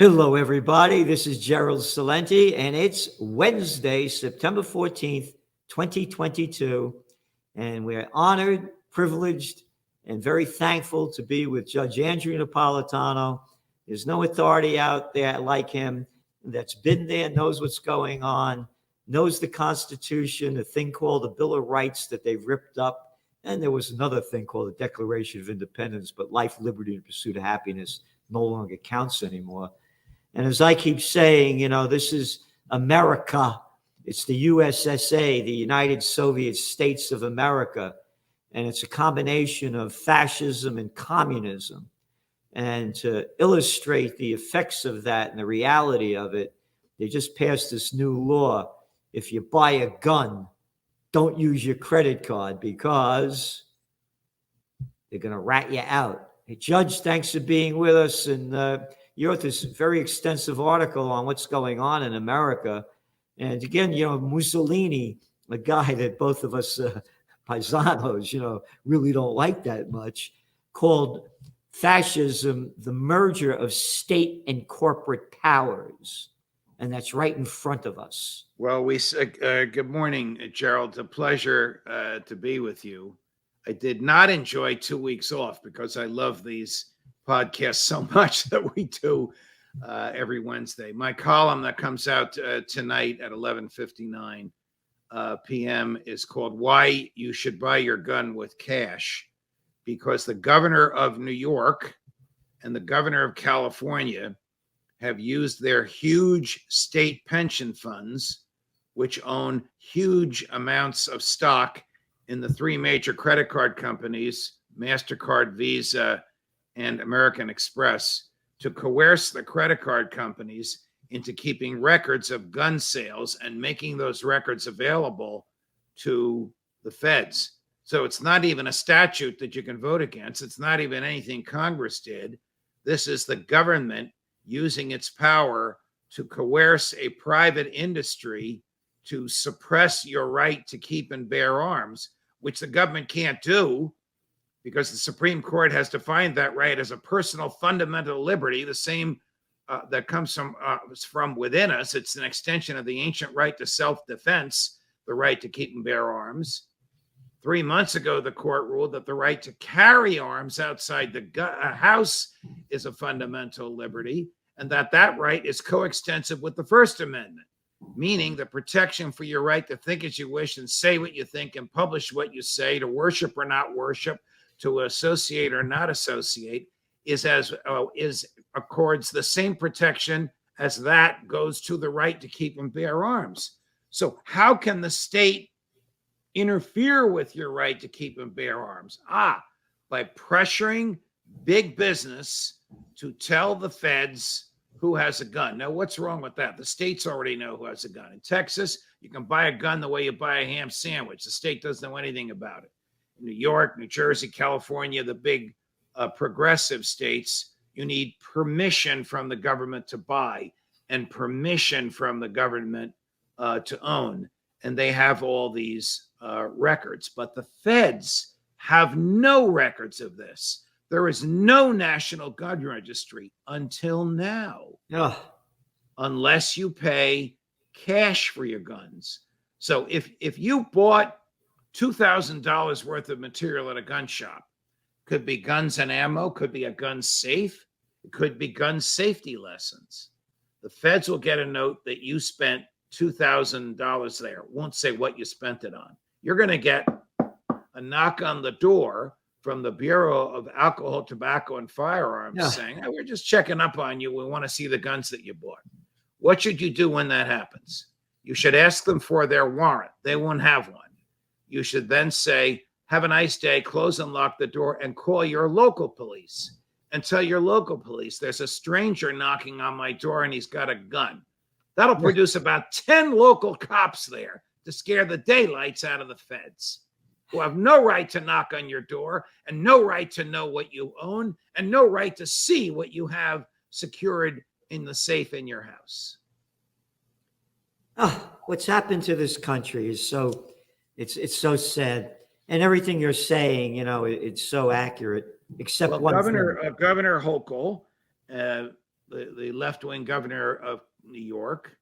Hello, everybody. This is Gerald Celente, and it's Wednesday, September 14th, 2022. And we're honored, privileged, and very thankful to be with Judge Andrew Napolitano. There's no authority out there like him that's been there, knows what's going on, knows the Constitution, a thing called the Bill of Rights that they've ripped up. And there was another thing called the Declaration of Independence, but life, liberty, and pursuit of happiness no longer counts anymore. And as I keep saying, this is America. It's the USSA, the United Soviet States of America. And it's a combination of fascism and communism. And to illustrate the effects of that and the reality of it, they just passed this new law. If you buy a gun, don't use your credit card because they're going to rat you out. Hey, Judge, thanks for being with us. And you wrote this very extensive article on what's going on in America. And again, Mussolini, a guy that both of us paisanos, really don't like that much, called fascism the merger of state and corporate powers. And that's right in front of us. Well, good morning, Gerald. It's a pleasure to be with you. I did not enjoy 2 weeks off because I love these podcasts so much that we do every Wednesday. My column that comes out tonight at 11:59 p.m. is called "Why You Should Buy Your Gun with Cash," because the governor of New York and the governor of California have used their huge state pension funds, which own huge amounts of stock in the three major credit card companies, MasterCard, Visa, and American Express, to coerce the credit card companies into keeping records of gun sales and making those records available to the feds. So it's not even a statute that you can vote against. It's not even anything Congress did. This is the government using its power to coerce a private industry to suppress your right to keep and bear arms, which the government can't do, because the Supreme Court has defined that right as a personal fundamental liberty, the same that comes from within us. It's an extension of the ancient right to self-defense, the right to keep and bear arms. 3 months ago, the court ruled that the right to carry arms outside the house is a fundamental liberty, and that right is coextensive with the First Amendment, meaning the protection for your right to think as you wish and say what you think and publish what you say, to worship or not worship, to associate or not associate, is accords the same protection as that goes to the right to keep and bear arms. So how can the state interfere with your right to keep and bear arms? By pressuring big business to tell the feds who has a gun. Now, what's wrong with that? The states already know who has a gun. In Texas, you can buy a gun the way you buy a ham sandwich. The state doesn't know anything about it. New York, New Jersey, California, the big progressive states, you need permission from the government to buy and permission from the government to own. And they have all these records. But the feds have no records of this. There is no national gun registry until now, unless you pay cash for your guns. So if you bought $2,000 worth of material at a gun shop, could be guns and ammo, could be a gun safe, it could be gun safety lessons. The feds will get a note that you spent $2,000 there. It won't say what you spent it on. You're going to get a knock on the door from the Bureau of Alcohol, Tobacco, and Firearms saying, "Hey, we're just checking up on you. We want to see the guns that you bought." What should you do when that happens? You should ask them for their warrant. They won't have one. You should then say, "Have a nice day," close and lock the door, and call your local police and tell your local police, "There's a stranger knocking on my door and he's got a gun." That'll produce about 10 local cops there to scare the daylights out of the feds, who have no right to knock on your door and no right to know what you own and no right to see what you have secured in the safe in your house. What's happened to this country is it's so sad. And everything you're saying, it's so accurate, except one Governor Hochul the left-wing governor of New York,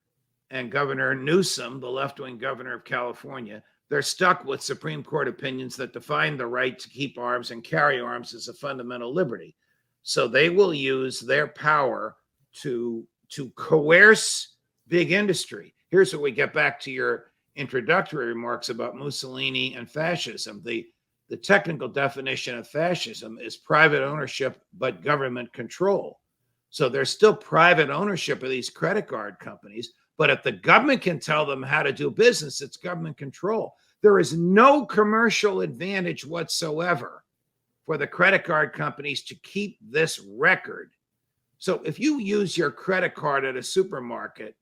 and Governor Newsom, the left-wing governor of California, they're stuck with Supreme Court opinions that define the right to keep arms and carry arms as a fundamental liberty. So they will use their power to coerce big industry. Here's where we get back to your introductory remarks about Mussolini and fascism. The technical definition of fascism is private ownership, but government control. So there's still private ownership of these credit card companies, but if the government can tell them how to do business, it's government control. There is no commercial advantage whatsoever for the credit card companies to keep this record. So if you use your credit card at a supermarket,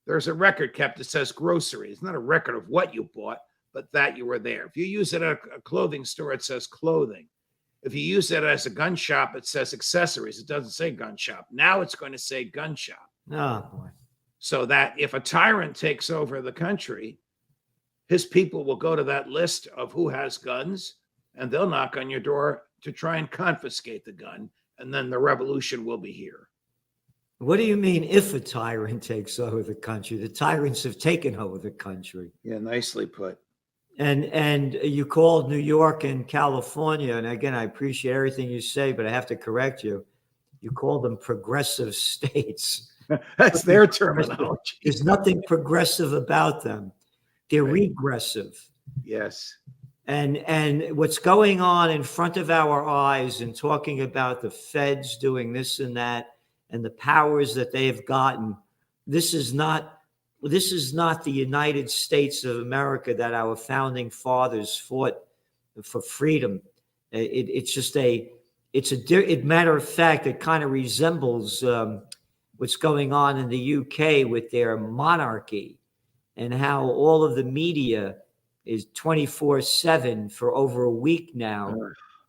there's a record kept that says grocery. It's not a record of what you bought, but that you were there. If you use it at a clothing store, it says clothing. If you use it as a gun shop, it says accessories. It doesn't say gun shop. Now it's going to say gun shop. Oh, boy. So that if a tyrant takes over the country, his people will go to that list of who has guns, and they'll knock on your door to try and confiscate the gun, and then the revolution will be here. What do you mean if a tyrant takes over the country? The tyrants have taken over the country. Yeah, nicely put. And you called New York and California, and again, I appreciate everything you say, but I have to correct you. You call them progressive states. That's their terminology. There's nothing progressive about them. They're regressive. Yes. And what's going on in front of our eyes and talking about the feds doing this and that and the powers that they have gotten, this is not the United States of America that our founding fathers fought for freedom. It's just matter of fact, it kind of resembles what's going on in the UK with their monarchy and how all of the media is 24/7 for over a week now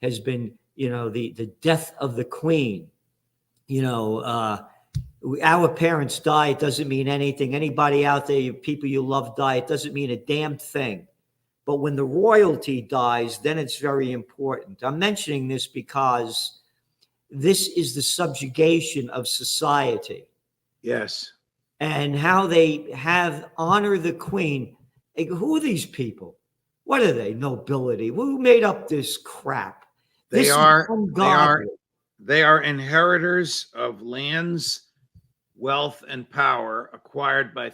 has been, the death of the Queen. Our parents die. It doesn't mean anything. Anybody out there, people you love die. It doesn't mean a damn thing. But when the royalty dies, then it's very important. I'm mentioning this because this is the subjugation of society. Yes. And how they have honor the Queen. Who are these people? What are they? Nobility. Who made up this crap? They are inheritors of lands, wealth, and power acquired by